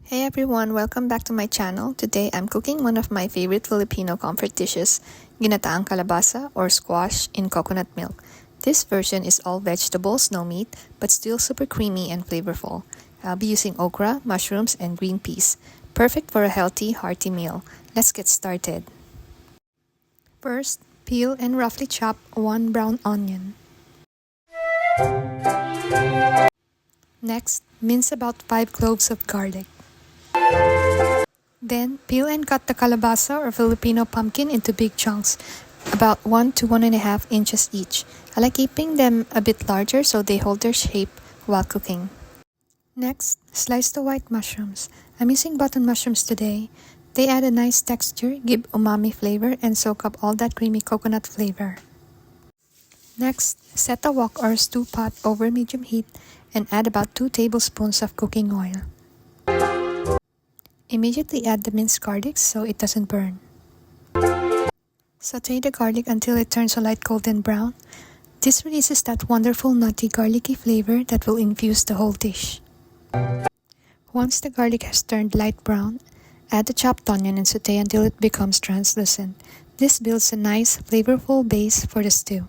Hey everyone, welcome back to my channel. Today I'm cooking one of my favorite Filipino comfort dishes, Ginataang Kalabasa or squash in coconut milk. This version is all vegetables, no meat, but still super creamy and flavorful. I'll be using okra, mushrooms, and green peas. Perfect for a healthy, hearty meal. Let's get started. First, peel and roughly chop one brown onion. Next, mince about 5 cloves of garlic. Then, peel and cut the kalabasa or Filipino pumpkin into big chunks, about 1 to 1.5 inches each. I like keeping them a bit larger so they hold their shape while cooking. Next, slice the white mushrooms. I'm using button mushrooms today. They add a nice texture, give umami flavor, and soak up all that creamy coconut flavor. Next, set a wok or stew pot over medium heat and add about 2 tablespoons of cooking oil. Immediately add the minced garlic so it doesn't burn. Saute the garlic until it turns a light golden brown. This releases that wonderful nutty garlicky flavor that will infuse the whole dish. Once the garlic has turned light brown, add the chopped onion and saute until it becomes translucent. This builds a nice, flavorful base for the stew.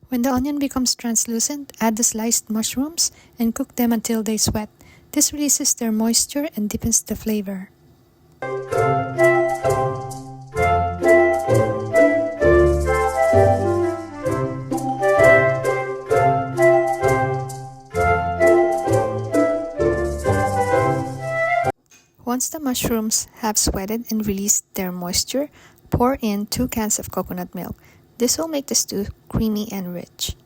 When the onion becomes translucent, add the sliced mushrooms and cook them until they sweat. This releases their moisture and deepens the flavor. Once the mushrooms have sweated and released their moisture, pour in 2 cans of coconut milk. This will make the stew creamy and rich.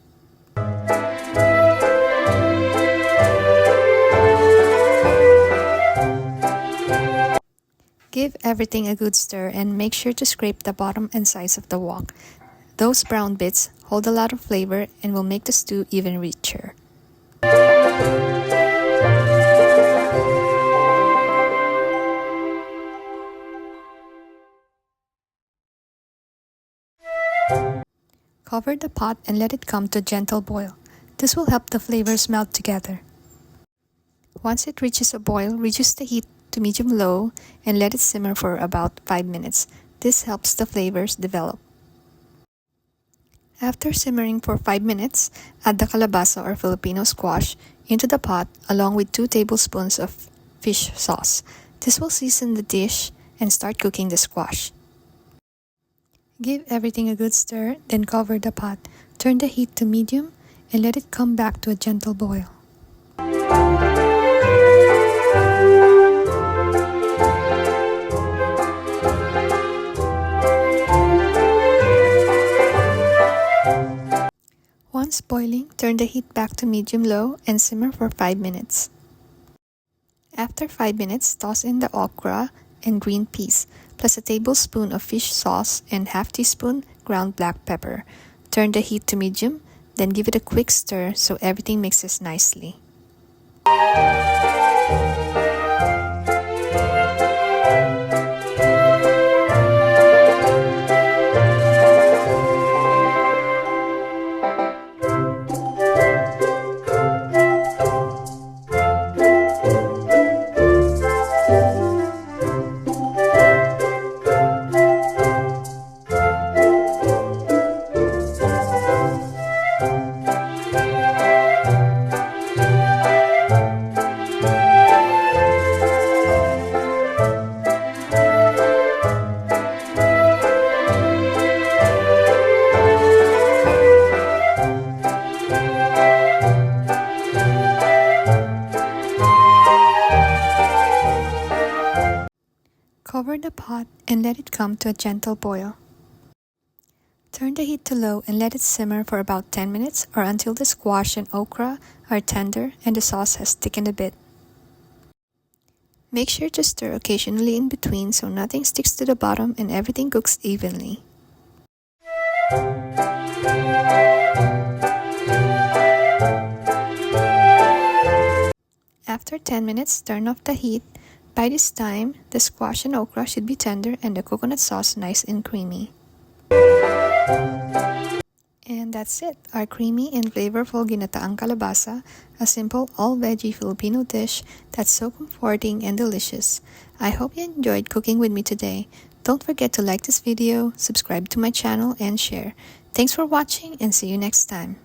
Give everything a good stir and make sure to scrape the bottom and sides of the wok. Those brown bits hold a lot of flavor and will make the stew even richer. Cover the pot and let it come to a gentle boil. This will help the flavors melt together. Once it reaches a boil, reduce the heat to medium-low and let it simmer for about 5 minutes. This helps the flavors develop. After simmering for 5 minutes, add the kalabasa or Filipino squash into the pot along with 2 tablespoons of fish sauce. This will season the dish and start cooking the squash. Give everything a good stir, then cover the pot. Turn the heat to medium and let it come back to a gentle boil. Once boiling, turn the heat back to medium-low and simmer for 5 minutes. After 5 minutes, toss in the okra and green peas, plus a tablespoon of fish sauce and half teaspoon ground black pepper. Turn the heat to medium, then give it a quick stir so everything mixes nicely. Cover the pot and let it come to a gentle boil. Turn the heat to low and let it simmer for about 10 minutes or until the squash and okra are tender and the sauce has thickened a bit. Make sure to stir occasionally in between so nothing sticks to the bottom and everything cooks evenly. After 10 minutes, turn off the heat, By this time, the squash and okra should be tender and the coconut sauce nice and creamy. And that's it, our creamy and flavorful Ginataang Kalabasa, a simple all-veggie Filipino dish that's so comforting and delicious. I hope you enjoyed cooking with me today. Don't forget to like this video, subscribe to my channel, and share. Thanks for watching and see you next time.